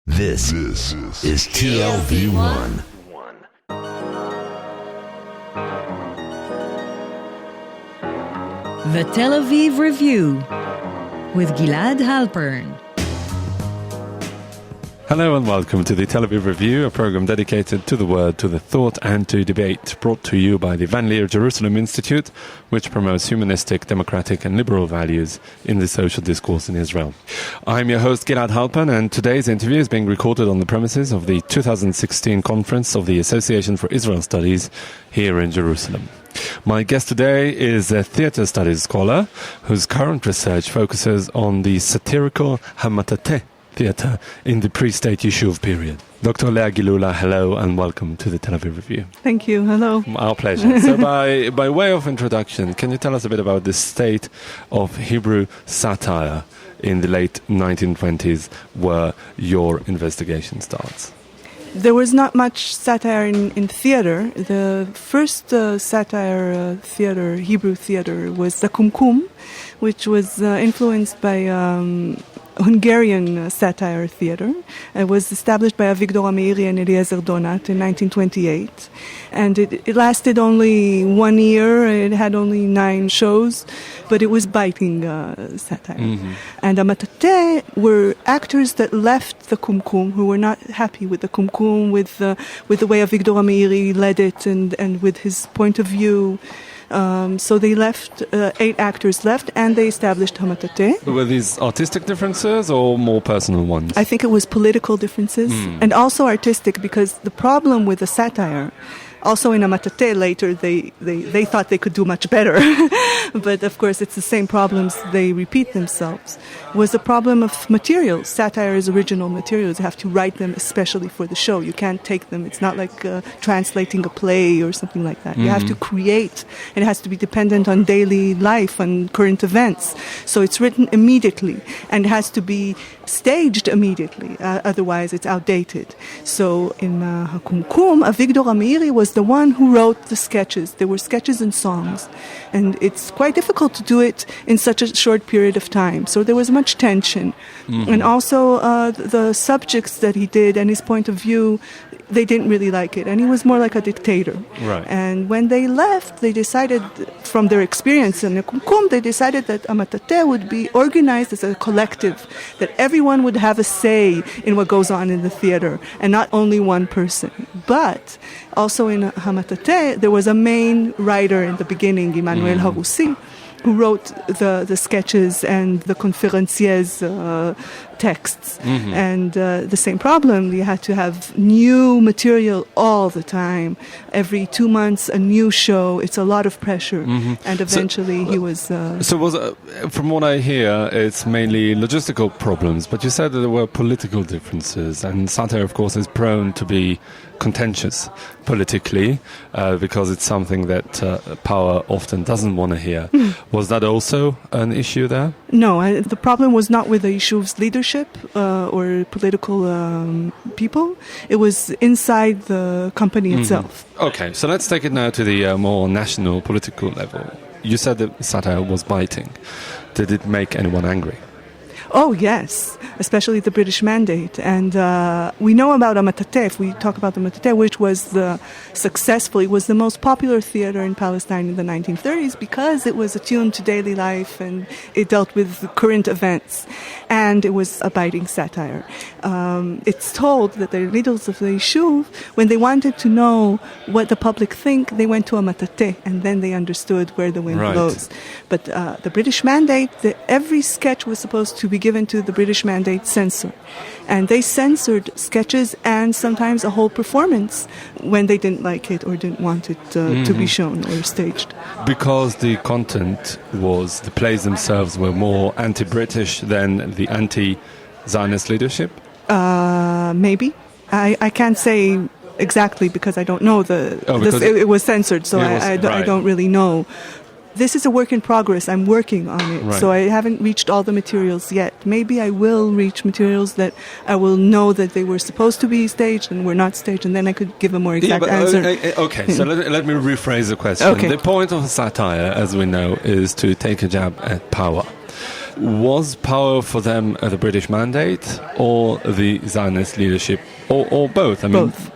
This is TLV1. The Tel Aviv Review with Gilad Halpern. Hello and welcome to the Tel Aviv Review, a program dedicated to the word, to the thought and to debate, brought to you by the Van Leer Jerusalem Institute, which promotes humanistic, democratic and liberal values in the social discourse in Israel. I'm your host Gilad Halpern, and today's interview is being recorded on the premises of the 2016 conference of the Association for Israel Studies here in Jerusalem. My guest today is a theatre studies scholar whose current research focuses on the satirical Hamatate theatre in the pre-state Yishuv period. Dr. Leah Gilula, hello and welcome to the Tel Aviv Review. Thank you. Hello. Our pleasure. So by way of introduction, can you tell us a bit about the state of Hebrew satire in the late 1920s where your investigation starts? There was not much satire in theater. The first satire theater, Hebrew theater, was the Kumkum, which was influenced by Hungarian satire theater. It was established by Avigdor Ameiri and Eliezer Donat in 1928. And it lasted only 1 year. It had only 9 shows, but it was biting satire. Mm-hmm. And Amatate were actors that left the Kumkum, who were not happy with the Kumkum, with the way Avigdor Ameiri led it and with his point of view. So they left, 8 actors left, and they established Hamatate. Were these artistic differences or more personal ones? I think it was political differences and also artistic, because the problem with the satire, also in Hamatate later, they thought they could do much better. But of course it's the same problems, they repeat themselves, was the problem of materials. Satire is original materials. You have to write them especially for the show. You can't take them. It's not like translating a play or something like that. You have to create. It has to be dependent on daily life, on current events. So it's written immediately and has to be staged immediately. Otherwise it's outdated. So in Hakumkum, Avigdor Ameiri was the one who wrote the sketches. There were sketches and songs. And it's quite difficult to do it in such a short period of time. So there was much tension. And also the subjects that he did and his point of view, they didn't really like it. And he was more like a dictator. Right. And when they left, they decided, from their experience in the Kumkum, they decided that Amatate would be organized as a collective, that everyone would have a say in what goes on in the theater, and not only one person. But also in Hamatate, there was a main writer in the beginning, Emmanuel Haroussi, who wrote the sketches and the conferenciers texts. And the same problem, you had to have new material all the time. Every 2 months, a new show. It's a lot of pressure. And eventually he was... from what I hear, it's mainly logistical problems, but you said that there were political differences, and satire, of course, is prone to be contentious politically because it's something that power often doesn't want to hear. Was that also an issue there? No, the problem was not with the Yishuv's leadership or political people. It was inside the company itself. Okay, so let's take it now to the more national political level. You said that satire was biting. Did it make anyone angry? Oh, yes, especially the British mandate. And we know about Amatate, if we talk about the Amatate, which was it was the most popular theater in Palestine in the 1930s because it was attuned to daily life and it dealt with current events. And it was a biting satire. It's told that the leaders of the Yishuv, when they wanted to know what the public think, they went to Amatate, and then they understood where the wind blows. But the British mandate, every sketch was supposed to be given to the British mandate censor. And they censored sketches and sometimes a whole performance when they didn't like it or didn't want it to be shown or staged. Because the content was, the plays themselves were more anti-British than the anti-Zionist leadership? Maybe. I can't say exactly because I don't know it was censored, so I don't really know. This is a work in progress. I'm working on it. So I haven't reached all the materials yet. Maybe I will reach materials that I will know that they were supposed to be staged and were not staged, and then I could give a more exact answer. Okay, so let me rephrase the question. Okay. The point of satire, as we know, is to take a jab at power. Was power for them the British mandate or the Zionist leadership, or both? I mean, Both.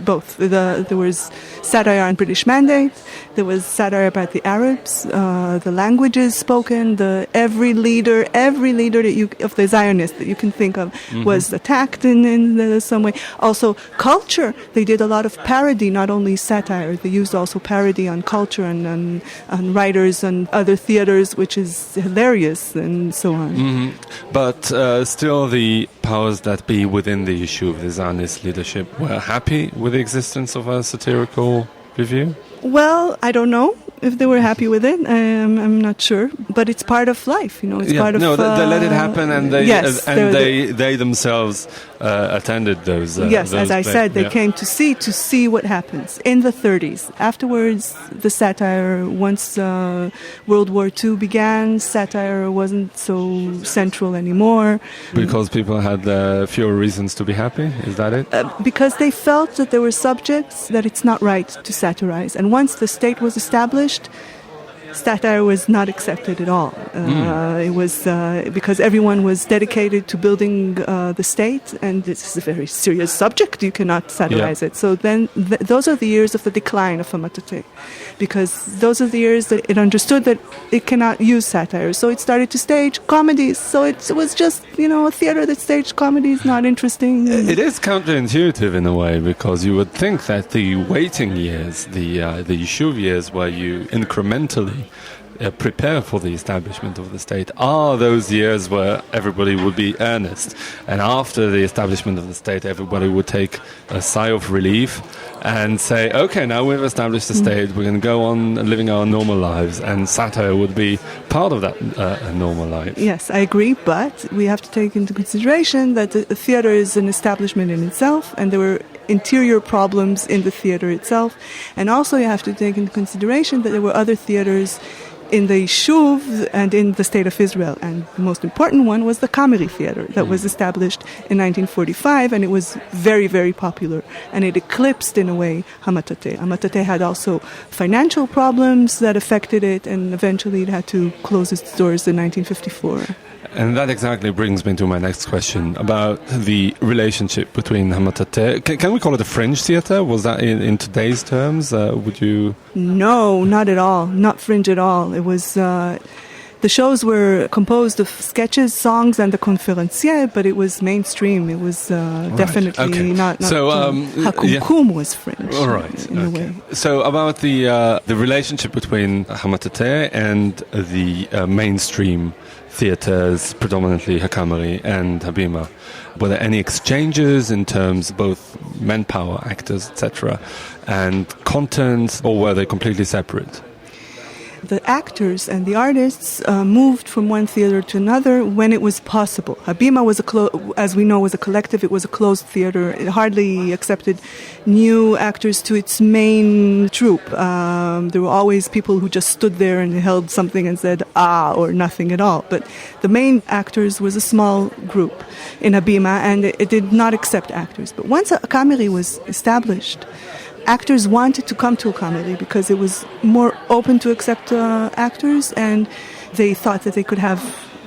Both. There was satire on British mandate. There was satire about the Arabs, the languages spoken. Every leader that of the Zionists that you can think of was attacked in some way. Also, culture. They did a lot of parody, not only satire. They used also parody on culture and on writers and other theaters, which is hilarious and so on. But still, the powers that be within the issue of the Zionist leadership were happy with the existence of a satirical review? Well, I don't know if they were happy with it. I'm not sure, but it's part of life, It's part of. No, they let it happen, and they yes, they themselves attended those. Yes, those as I said, they came to see what happens in the 30s. Afterwards, the satire. Once World War II began, satire wasn't so central anymore because people had fewer reasons to be happy. Is that it? Because they felt that there were subjects that it's not right to satirize, and once the state was established, satire was not accepted at all. It was because everyone was dedicated to building the state, and this is a very serious subject. You cannot satirize it. So then those are the years of the decline of Hamatate, because those are the years that it understood that it cannot use satire. So it started to stage comedies. So it was just, a theater that staged comedies, not interesting. It is counterintuitive in a way, because you would think that the waiting years, the Yishuv years, where you incrementally prepare for the establishment of the state, are those years where everybody would be earnest, and after the establishment of the state everybody would take a sigh of relief and say, okay, now we've established the state, we're going to go on living our normal lives, and satire would be part of that normal life. Yes, I agree, but we have to take into consideration that the theater is an establishment in itself, and there were interior problems in the theater itself, and also you have to take into consideration that there were other theaters in the Yishuv and in the State of Israel. And the most important one was the Kameri Theater that was established in 1945, and it was very, very popular. And it eclipsed, in a way, Hamatate. Hamatate had also financial problems that affected it, and eventually it had to close its doors in 1954. And that exactly brings me to my next question about the relationship between Hamatate. Can we call it a fringe theater? Was that in today's terms? Would you? No, not at all. Not fringe at all. It was. The shows were composed of sketches, songs, and the conférencier, but it was mainstream. It was definitely not. So Hakumkum was fringe. All right, in a way. So about the relationship between Hamatate and the mainstream theaters, predominantly Hakamari and Habima. Were there any exchanges in terms of both manpower, actors, etc., and content, or were they completely separate? The actors and the artists moved from one theater to another when it was possible. Habima was as we know, was a collective. It was a closed theater. It hardly accepted new actors to its main troupe. There were always people who just stood there and held something and said "ah" or nothing at all. But the main actors was a small group in Habima, and it did not accept actors. But once a kameri was established, actors wanted to come to a comedy because it was more open to accept actors, and they thought that they could have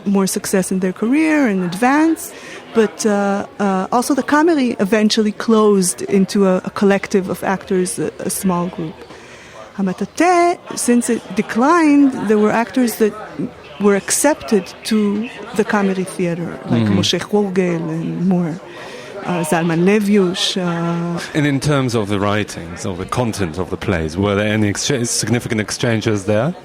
more success in their career and advance. But also the comedy eventually closed into a collective of actors, a small group. Hamatate, since it declined, there were actors that were accepted to the comedy theater, like Moshe Chorgel and more. Zalman Levyush. And in terms of the writings, of the content of the plays, were there any significant exchanges there?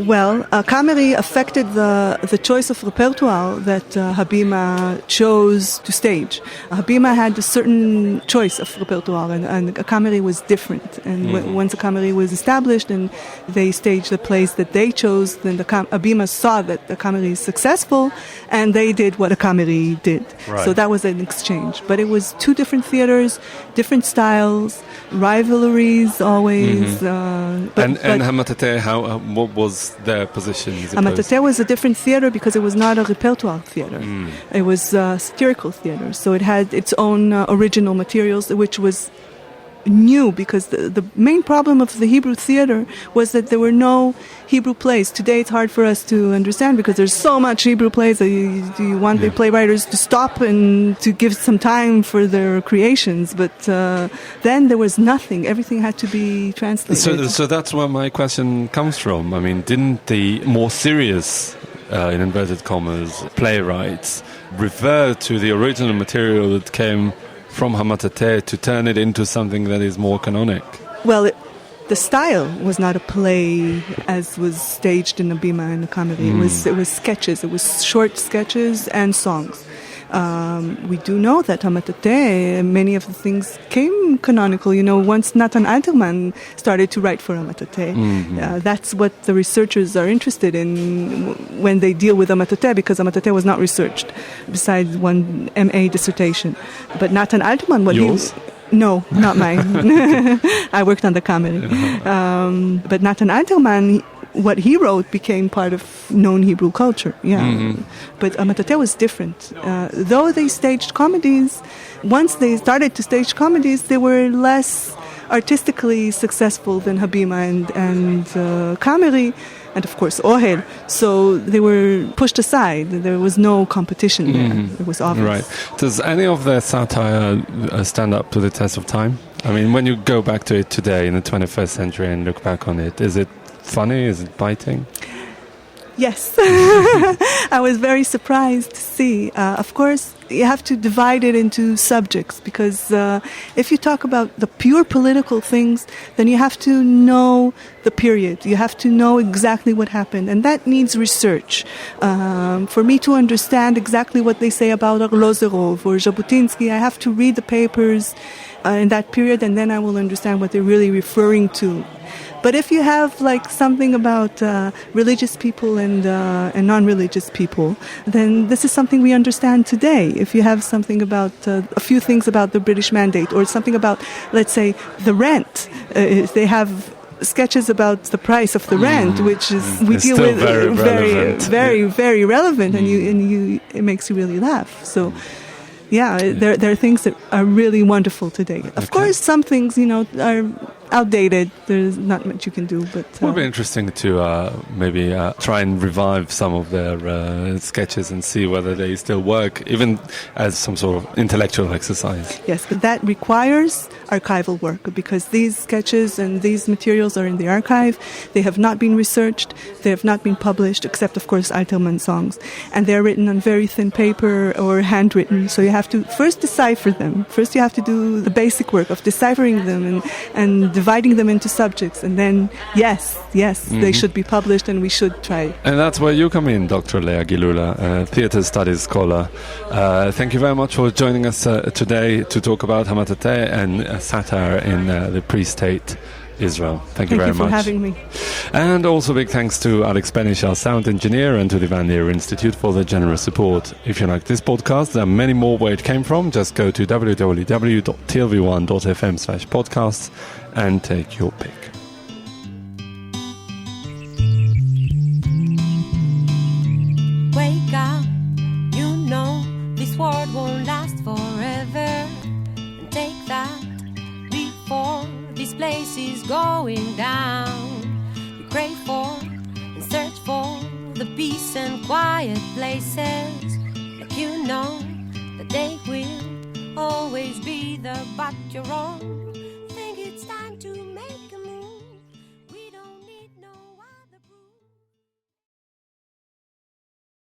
Well, Kameri affected the choice of repertoire that Habima chose to stage. Habima had a certain choice of repertoire, and Kameri was different. And once a Kameri was established and they staged the plays that they chose, then Habima saw that the Kameri is successful, and they did what a Kameri did. Right. So that was an exchange. But it was two different theaters, different styles, rivalries always. And Hamatate, what was their position? Hamatate was a different theater because it was not a repertoire theater. It was a satirical theater. So it had its own original materials, which was new, because the main problem of the Hebrew theater was that there were no Hebrew plays. Today it's hard for us to understand because there's so much Hebrew plays that you want the playwriters to stop and to give some time for their creations. But then there was nothing. Everything had to be translated. So that's where my question comes from. I mean, didn't the more serious, in inverted commas, playwrights refer to the original material that came from Hamatateh to turn it into something that is more canonic? Well, the style was not a play as was staged in the Bima and the comedy. It was sketches. It was short sketches and songs. We do know that Hamatateh, many of the things came canonical. Once Natan Alterman started to write for Hamatateh, that's what the researchers are interested in when they deal with Hamatateh, because Hamatateh was not researched, besides one MA dissertation. But Natan Alterman, Yours? No, not mine. I worked on the comedy. But Natan Alterman, what he wrote became part of known Hebrew culture, But Hamatateh was different. Though they staged comedies, once they started to stage comedies, they were less artistically successful than Habima and Kameri, and of course Ohel. So they were pushed aside. There was no competition there. It was obvious. Right. Does any of their satire stand up to the test of time? I mean, when you go back to it today in the 21st century and look back on it, is it funny? Is it biting? Yes. I was very surprised to see. Of course, you have to divide it into subjects, because if you talk about the pure political things, then you have to know the period. You have to know exactly what happened, and that needs research. For me to understand exactly what they say about Arlozerov or Jabotinsky, I have to read the papers in that period, and then I will understand what they're really referring to. But if you have like something about religious people and non-religious people, then this is something we understand today. If you have something about a few things about the British Mandate, or something about, let's say, the rent, if they have sketches about the price of the rent, which is we it's deal still with very relevant, and it makes you really laugh. So. Yeah, there are things that are really wonderful today. Of course, some things, are outdated. There's not much you can do. But it would be interesting to maybe try and revive some of their sketches and see whether they still work, even as some sort of intellectual exercise. Yes, but that requires archival work, because these sketches and these materials are in the archive. They have not been researched. They have not been published, except, of course, Alterman songs. And they're written on very thin paper or handwritten. So you have to first decipher them. First you have to do the basic work of deciphering them and dividing them into subjects. And then, yes, they should be published, and we should try. And that's where you come in, Dr. Leah Gilula, theatre studies scholar. Thank you very much for joining us today to talk about Hamatateh and satire in the pre-state Israel. Thank you very much. Thank you for having me. And also big thanks to Alex Benish, our sound engineer, and to the Van Leer Institute for their generous support. If you like this podcast, there are many more where it came from. Just go to www.tlv1.fm/podcasts and take your pick. Wake up, you know this world won't last forever. And take that before this place is going down. We crave for and search for the peace and quiet places. Like you know that they will always be there, but you're wrong.